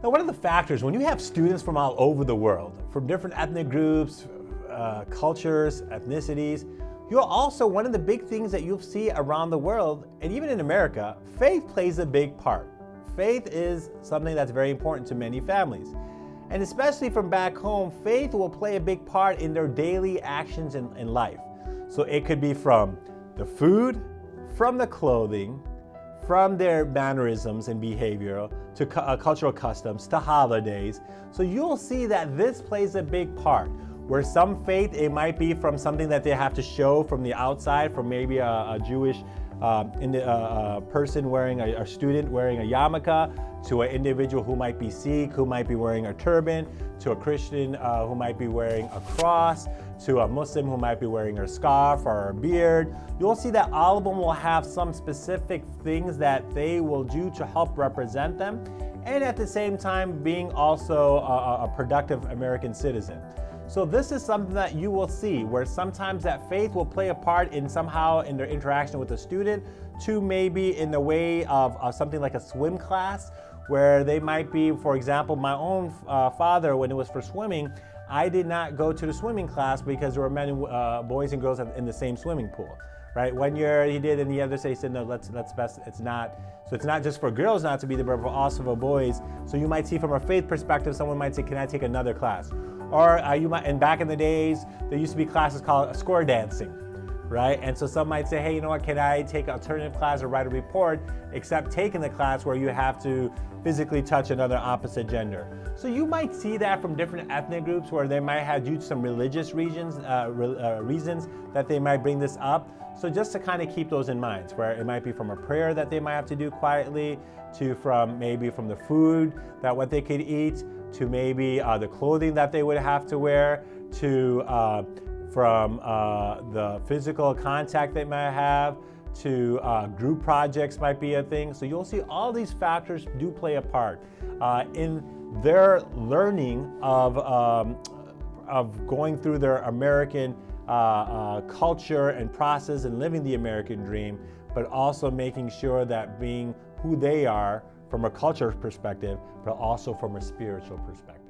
Now, one of the factors, when you have students from all over the world, from different ethnic groups, cultures, ethnicities, you're also, one of the big things that you'll see around the world, and even in America, faith plays a big part. Faith is something that's very important to many families. And especially from back home, faith will play a big part in their daily actions in life. So it could be from the food, from the clothing, from their mannerisms and behavior, to cultural customs, to holidays. So you'll see that this plays a big part. Where some faith, it might be from something that they have to show from the outside, from maybe a Jewish person wearing, a student wearing a yarmulke, to an individual who might be Sikh, who might be wearing a turban, to a Christian who might be wearing a cross, to a Muslim who might be wearing a scarf or a beard. You'll see that all of them will have some specific things that they will do to help represent them, and at the same time being also a productive American citizen. So this is something that you will see, where sometimes that faith will play a part in somehow in their interaction with the student, to maybe in the way of something like a swim class, where they might be, for example, my own father, when it was for swimming, I did not go to the swimming class because there were many boys and girls in the same swimming pool. Right? 1 year he did, and the other say he said, no, let's best, it's not. So it's not just for girls not to be there, but also for boys. So you might see from a faith perspective, someone might say, can I take another class? Or you might, and back in the days, there used to be classes called square dancing, right? And so some might say, hey, you know what, can I take an alternative class or write a report, except taking the class where you have to physically touch another opposite gender. So you might see that from different ethnic groups, where they might have, due to some religious reasons that they might bring this up. So just to kind of keep those in mind, where it might be from a prayer that they might have to do quietly, to from maybe from the food, that what they could eat, to maybe the clothing that they would have to wear, to from the physical contact they might have, to group projects might be a thing. So you'll see all these factors do play a part in their learning of going through their American culture and process and living the American dream, but also making sure that being who they are from a culture perspective, but also from a spiritual perspective.